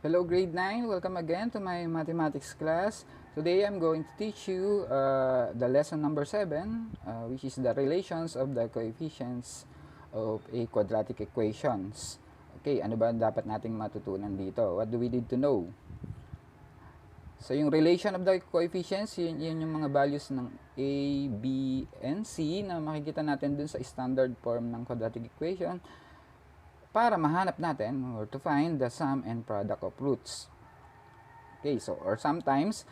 Hello grade 9, welcome again to my mathematics class. Today I'm going to teach you the lesson number 7, which is the relations of the coefficients of a quadratic equations. Okay, ano ba dapat nating matutunan dito? What do we need to know? So yung relation of the coefficients, yun yung mga values ng A, B, and C na makikita natin dun sa standard form ng quadratic equation para mahanap natin or to find the sum and product of roots. Okay, so or sometimes,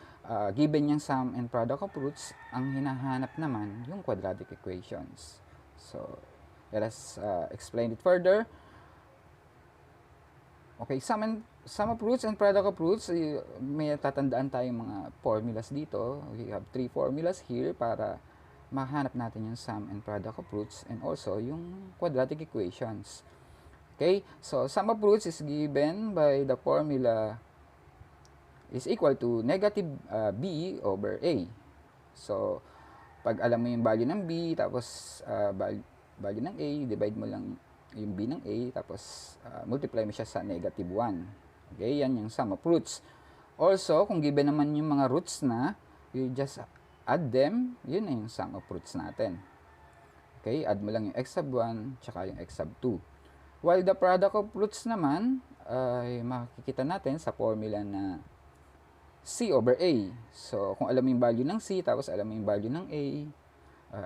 given yung sum and product of roots, ang hinahanap naman yung quadratic equations. So, let us explain it further. Okay, sum of roots and product of roots, may tatandaan tayong mga formulas dito. We have 3 formulas here para mahanap natin yung sum and product of roots and also yung quadratic equations. Okay, so sum of roots is given by the formula is equal to negative b over a. So, pag alam mo yung value ng b, tapos value ng a, divide mo lang yung b ng a, tapos multiply mo siya sa negative 1. Okay, yan yung sum of roots. Also, kung given naman yung mga roots na, you just add them, yun na yung sum of roots natin. Okay, add mo lang yung x sub 1, tsaka yung x sub 2. While the product of roots naman, ay makikita natin sa formula na C over A. So, kung alam mo yung value ng C, tapos alam mo yung value ng A,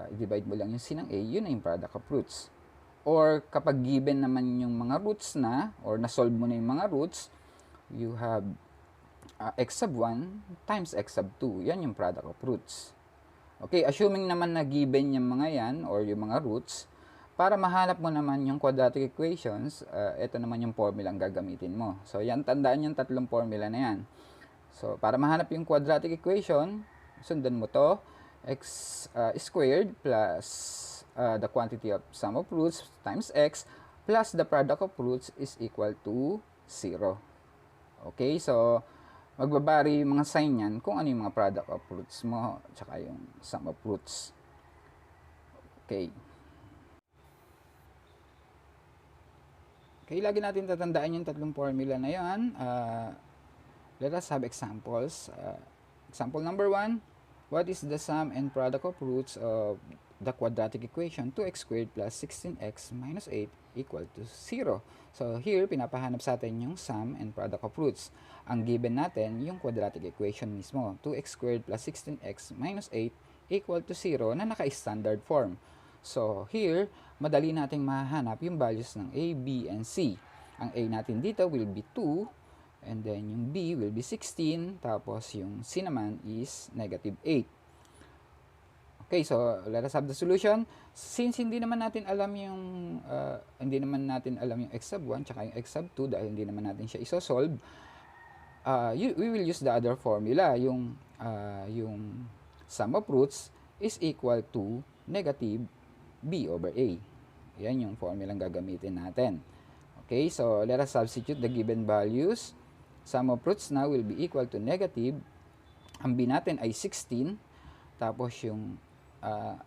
i-divide mo lang yung C ng A, yun na yung product of roots. Or, kapag given naman yung mga roots na, or na-solve mo na yung mga roots, you have x sub 1 times x sub 2. Yan yung product of roots. Okay, assuming naman na given yung mga yan, or yung mga roots, para mahanap mo naman yung quadratic equations, ito naman yung formula ang gagamitin mo. So, yan, tandaan yung tatlong formula na yan. So, para mahanap yung quadratic equation, sundan mo to, x squared plus the quantity of sum of roots times x plus the product of roots is equal to 0. Okay, so magbabari yung mga sign yan kung ano yung mga product of roots mo, tsaka yung sum of roots. Okay. Okay, lagi natin tatandaan yung tatlong formula na yan. Let us have examples. Example number 1, what is the sum and product of roots of the quadratic equation 2x squared plus 16x minus 8 equal to 0? So, here, pinapahanap sa atin yung sum and product of roots. Ang given natin, yung quadratic equation mismo, 2x squared plus 16x minus 8 equal to 0 na naka-standard form. So, here, madali nating mahanap yung values ng A, B, and C. Ang A natin dito will be 2, and then yung B will be 16, tapos yung C naman is negative 8. Okay, so let us have the solution. Since hindi naman natin alam yung x sub 1 tsaka yung x sub 2 dahil hindi naman natin siya isosolve, we will use the other formula, yung sum of roots is equal to negative b over a. Yan yung formula ang gagamitin natin. Okay, so let us substitute the given values. Sum of roots now will be equal to negative, ang b natin ay 16, tapos yung a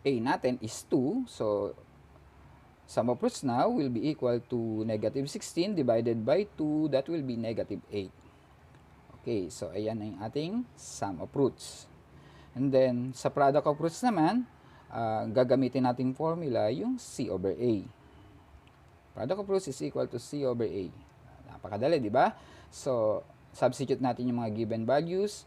natin is 2, so sum of roots now will be equal to negative 16 divided by 2, that will be negative 8. Okay, so ayan na yung ating sum of roots. And then, sa product of roots naman, gagamitin nating formula yung C over A. Product of roots is equal to C over A. Napakadali, di ba? So, substitute natin yung mga given values.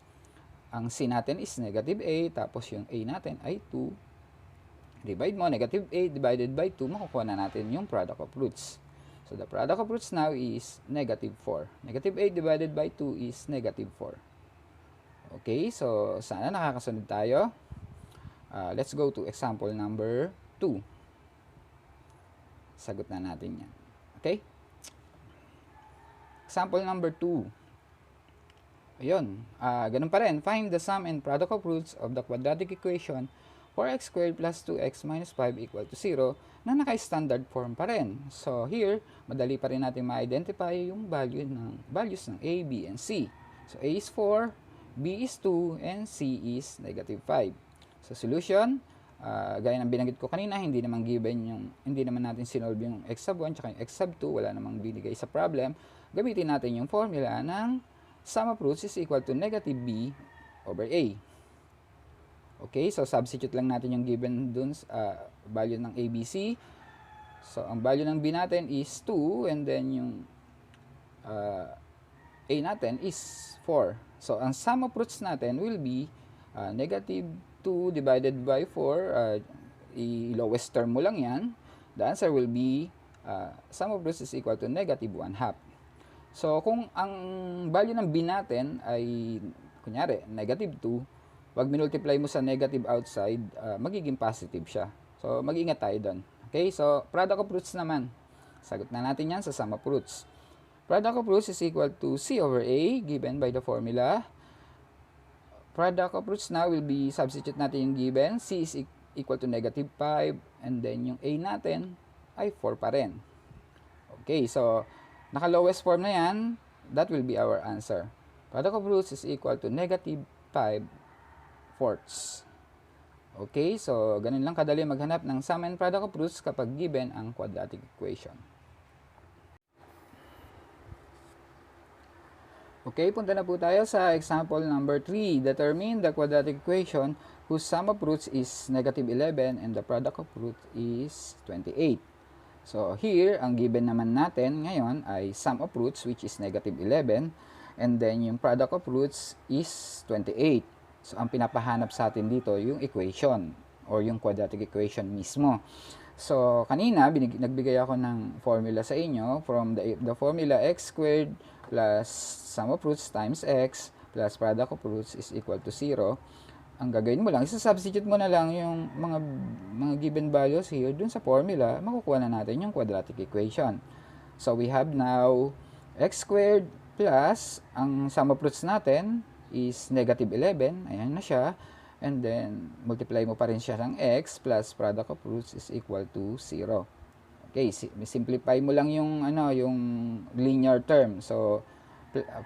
Ang C natin is negative A, tapos yung A natin ay 2. Divide mo, negative 8 divided by 2, makukuha na natin yung product of roots. So, the product of roots now is negative 4. Negative 8 divided by 2 is negative 4. Okay, so sana nakakasunod tayo. Let's go to example number 2. Sagot na natin yan. Okay? Example number 2. Ayun. Ganun pa rin. Find the sum and product of roots of the quadratic equation 4x squared plus 2x minus 5 equal to 0 na naka-standard form pa rin. So, here, madali pa rin natin ma-identify yung values ng A, B, and C. So, A is 4, B is 2, and C is negative 5. So, solution, gaya ng binanggit ko kanina, hindi naman natin sinolve yung x sub 1 tsaka yung x sub 2, wala namang binigay sa problem. gamitin natin yung formula ng sum of roots is equal to negative b over a. Okay, so substitute lang natin yung given dun value ng ABC. So, ang value ng b natin is 2 and then yung a natin is 4. So, ang sum of roots natin will be negative 2 divided by 4. I-lowest term mo lang yan. The answer will be sum of roots is equal to negative 1/2. So, kung ang value ng b natin ay, kunyari, negative 2, pag minultiply mo sa negative outside, magiging positive siya. So, mag-ingat tayo doon. Okay, so, product of roots naman. Sagot na natin yan sa sum of roots. Product of roots is equal to c over a, given by the formula. Product of roots now will be, substitute natin yung given. C is equal to negative 5, and then yung a natin ay 4 pa rin. Okay, so, naka-lowest form na yan, that will be our answer. Product of roots is equal to negative 5/4. Okay, so ganun lang kadali maghanap ng sum and product of roots kapag given ang quadratic equation. Okay, punta na po tayo sa example number 3. Determine the quadratic equation whose sum of roots is negative 11 and the product of roots is 28. So here, ang given naman natin ngayon ay sum of roots which is negative 11 and then yung product of roots is 28. So ang pinapahanap sa atin dito yung equation or yung quadratic equation mismo. So kanina nagbigay ako ng formula sa inyo from the formula x squared plus sum of roots times x plus product of roots is equal to 0. Ang gagawin mo lang, isa-substitute mo na lang yung mga given values here dun sa formula, makukuha na natin yung quadratic equation. So we have now x squared plus ang sum of roots natin is negative 11, ayan na siya, and then multiply mo pa rin siya ng x plus product of roots is equal to 0. Okay, simplify mo lang yung yung linear term. So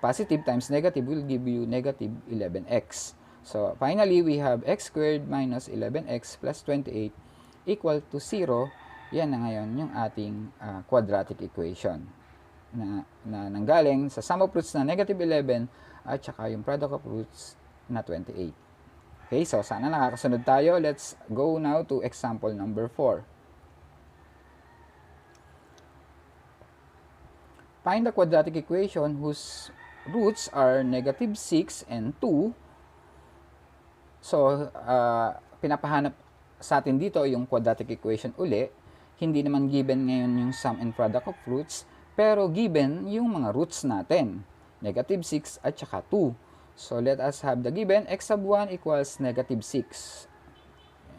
positive times negative will give you negative 11x. So finally we have x squared minus 11x plus 28 equal to 0. Yan na ngayon yung ating quadratic equation na nanggaling sa sum of roots na negative 11 at saka yung product of roots na 28. Okay, so sana nakakasunod tayo. Let's go now to example number 4. Find the quadratic equation whose roots are negative 6 and 2. So, pinapahanap sa atin dito yung quadratic equation uli. Hindi naman given ngayon yung sum and product of roots, pero given yung mga roots natin. Negative 6 at saka 2. So, let us have the given. X sub 1 equals negative 6.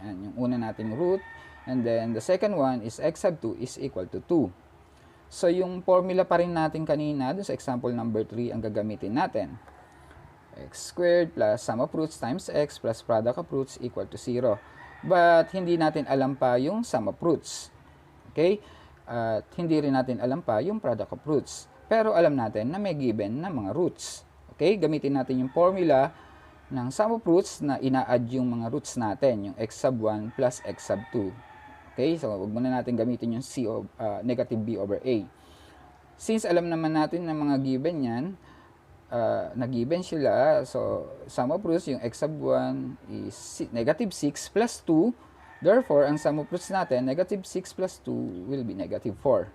Ayan, yung una nating root. And then, the second one is x sub 2 is equal to 2. So, yung formula pa rin natin kanina, dun sa example number 3, ang gagamitin natin. X squared plus sum of roots times x plus product of roots equal to 0. But, hindi natin alam pa yung sum of roots. Okay? At hindi rin natin alam pa yung product of roots. Pero alam natin na may given na mga roots. Okay? Gamitin natin yung formula ng sum of roots na ina-add yung mga roots natin, yung x sub 1 plus x sub 2. Okay? So, huwag muna natin gamitin yung negative b over a. Since alam naman natin na mga given yan, na-given sila, so sum of roots, yung x sub 1 is negative 6 plus 2. Therefore, ang sum of roots natin, negative 6 plus 2 will be negative 4.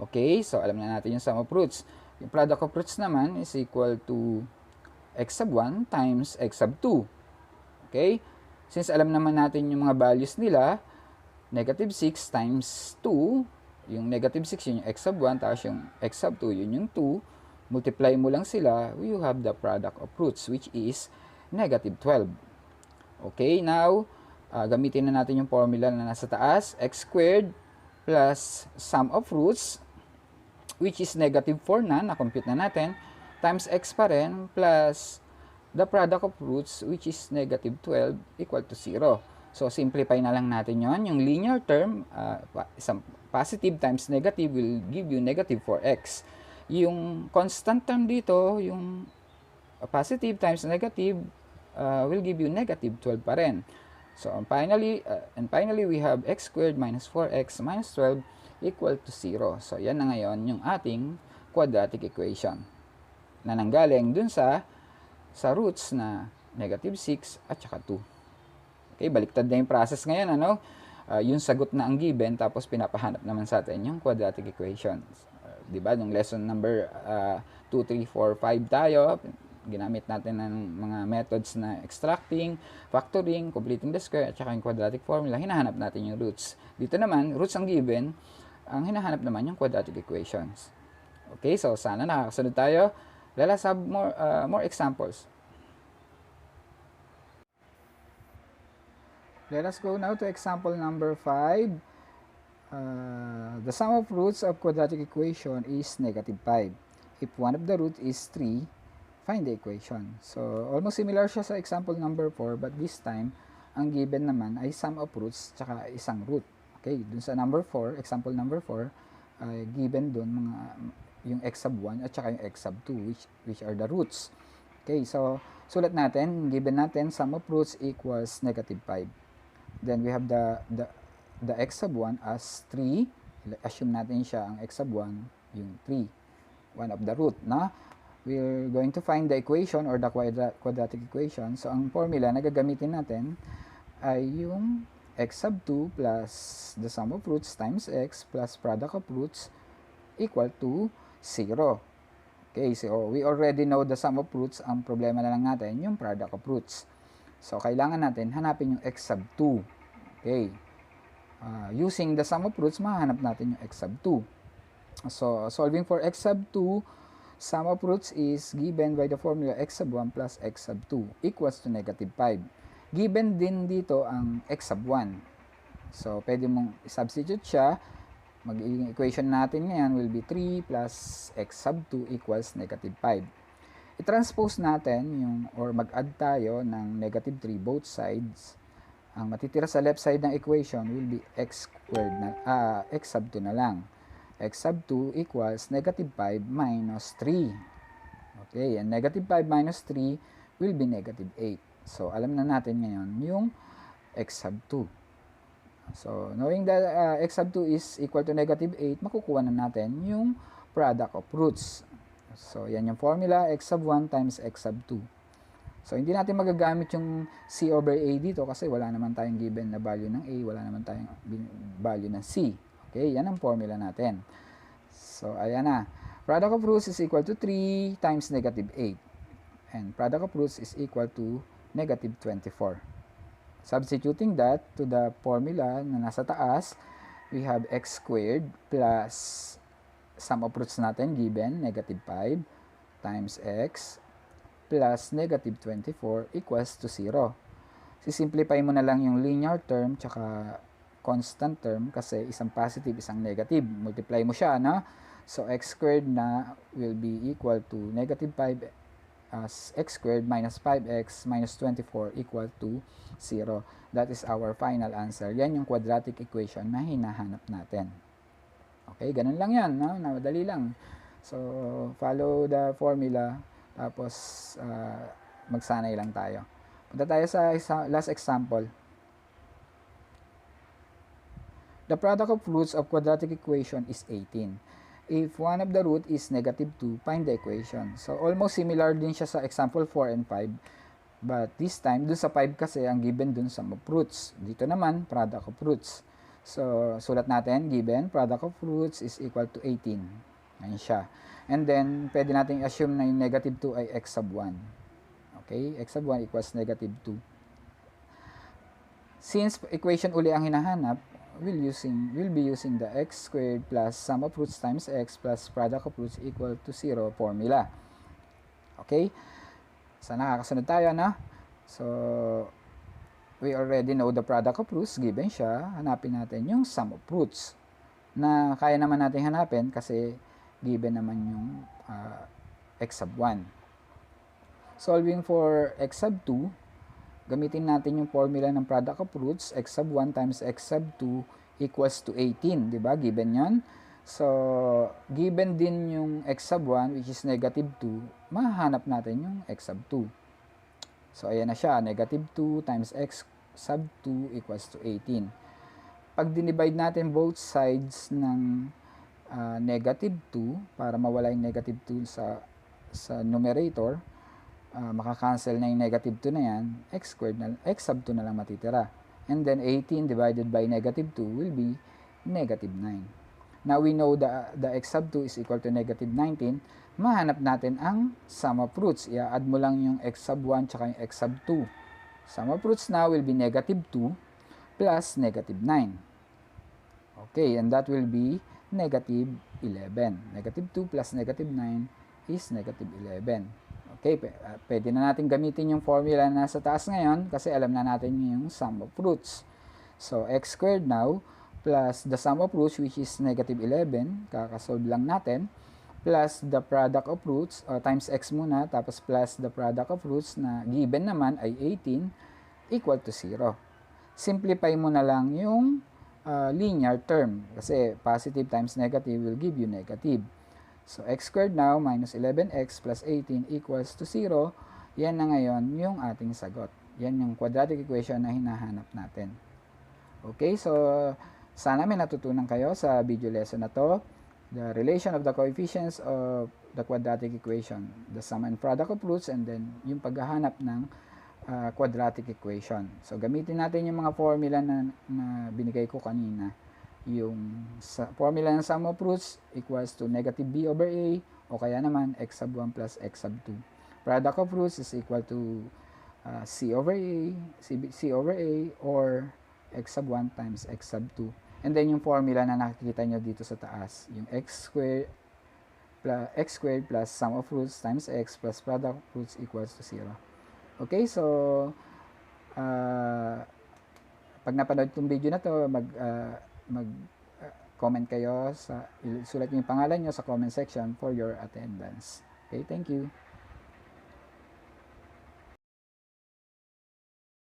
Okay, so alam na natin yung sum of roots. Yung product of roots naman is equal to x sub 1 times x sub 2. Okay, since alam naman natin yung mga values nila, negative 6 times 2, yung negative 6 yun yung x sub 1, tapos yung x sub 2 yun yung 2, multiply mo lang sila, you have the product of roots which is negative 12. Okay, now, gamitin na natin yung formula na nasa taas, x squared plus sum of roots, which is negative 4 na compute na natin, times x pa rin, plus the product of roots, which is negative 12, equal to 0. So, simplify na lang natin yon. Yung linear term, positive times negative will give you negative 4x. Yung constant term dito, yung positive times negative, will give you negative 12 pa rin. So, finally, we have x squared minus 4x minus 12 equal to 0. So, yan na ngayon yung ating quadratic equation na nanggaling dun sa roots na negative 6 at saka 2. Okay, baliktad na yung process ngayon, ano? Yung sagot na ang given, tapos pinapahanap naman sa atin yung quadratic equations. Diba? Nung lesson number 2, 3, 4, 5 tayo, ginamit natin ng mga methods na extracting, factoring, completing the square, at saka yung quadratic formula, hinahanap natin yung roots. Dito naman, roots ang given, ang hinahanap naman yung quadratic equations. Okay, so sana nakakasunod tayo. Let us have more examples. Let us go now to example number 5. The sum of roots of quadratic equation is negative 5. If one of the root is 3, find the equation. So, almost similar siya sa example number 4, but this time, ang given naman ay sum of roots tsaka isang root. Okay, dun sa number 4, example number 4, given dun yung x sub 1 at saka yung x sub 2, which are the roots. Okay, so, sulat natin, given natin, sum of roots equals negative 5. Then we have the x sub 1 as 3. Assume natin siya ang x sub 1, yung 3. One of the root, na we're going to find the equation or the quadratic equation. So, ang formula na gagamitin natin ay yung x sub 2 plus the sum of roots times x plus product of roots equal to 0. Okay, so we already know the sum of roots. Ang problema na lang natin yung product of roots. So, kailangan natin hanapin yung x sub 2. Okay. Using the sum of roots, mahanap natin yung x sub 2. So, solving for x sub 2, sum of roots is given by the formula x sub 1 plus x sub 2 equals to negative 5. Given din dito ang x sub 1. So, pwede mong substitute siya. Magiging equation natin ngayon will be 3 plus x sub 2 equals negative 5. I-transpose natin or mag-add tayo ng negative 3 both sides. Ang matitira sa left side ng equation will be x squared x sub 2 na lang. X sub 2 equals negative 5 minus 3. Okay, and negative 5 minus 3 will be negative 8. So, alam na natin ngayon yung x sub 2. So, knowing that x sub 2 is equal to negative 8, makukuha na natin yung product of roots. So, yan yung formula, x sub 1 times x sub 2. So, hindi natin magagamit yung c over a dito kasi wala naman tayong given na value ng a, wala naman tayong value ng c. Okay, yan ang formula natin. So, ayan na. Product of roots is equal to 3 times negative 8. And product of roots is equal to negative 24. Substituting that to the formula na nasa taas, we have x squared plus sum of roots natin given, negative 5 times x plus negative 24 equals to 0. Sisimplify mo na lang yung linear term tsaka constant term kasi isang positive, isang negative. Multiply mo siya, na? So, x squared na will be equal to negative 5 as x squared minus 5x minus 24 equal to 0. That is our final answer. Yan yung quadratic equation na hinahanap natin. Okay, ganun lang yan, no? Madali lang. So, follow the formula, tapos magsanay lang tayo. Punta tayo sa last example. The product of roots of quadratic equation is 18. If one of the root is negative 2, find the equation. So, almost similar din siya sa example 4 and 5. But this time, dun sa 5 kasi, ang given dun sum of roots. Dito naman, product of roots. So, sulat natin, given, product of roots is equal to 18. Ayan siya. And then, pwede natin assume na yung negative 2 ay x sub 1. Okay? X sub 1 equals negative 2. Since equation uli ang hinahanap, we'll be using the x squared plus sum of roots times x plus product of roots equal to 0 formula. Okay? So, nakakasunod tayo, na? So, we already know the product of roots, given siya. Hanapin natin yung sum of roots na kaya naman natin hanapin kasi given naman yung x sub 1. Solving for x sub 2, gamitin natin yung formula ng product of roots, x sub 1 times x sub 2 equals to 18, di ba? Given yan. So, given din yung x sub 1, which is negative 2, mahanap natin yung x sub 2. So, ayan na siya. Negative 2 times x sub 2 equals to 18. Pag dinivide natin both sides ng negative 2 para mawala yung negative 2 sa numerator. Makakancel na yung negative 2 na yan, x squared na, x sub 2 na lang matitira. And then 18 divided by negative 2 will be negative 9. Now we know the x sub 2 is equal to negative 19. Mahanap natin ang sum of roots. I-add mo lang yung x sub 1 tsaka yung x sub 2. Sum of roots now will be negative 2 plus negative 9. Okay, and that will be negative 11. Negative 2 plus negative 9 is negative 11. Okay, pwede na natin gamitin yung formula na nasa taas ngayon kasi alam na natin yung sum of roots. So, x squared now plus the sum of roots which is negative 11, kakasolve lang natin, plus the product of roots, times x muna, tapos plus the product of roots na given naman ay 18 equal to 0. Simplify mo na lang yung linear term kasi positive times negative will give you negative. So, x squared now minus 11x plus 18 equals to 0. Yan na ngayon yung ating sagot. Yan yung quadratic equation na hinahanap natin. Okay, so sana may natutunan kayo sa video lesson na to. The relation of the coefficients of the quadratic equation, the sum and product of roots, and then yung paghahanap ng quadratic equation. So, gamitin natin yung mga formula na binigay ko kanina. Yung formula ng sum of roots equals to negative b over a o kaya naman x sub 1 plus x sub 2. Product of roots is equal to c over a or x sub 1 times x sub 2. And then yung formula na nakikita nyo dito sa taas, yung x squared plus sum of roots times x plus product of roots equals to 0. Okay, so pag napanood itong video na to, mag-comment kayo, sulat niyo yung pangalan niyo sa comment section for your attendance. Okay, thank you.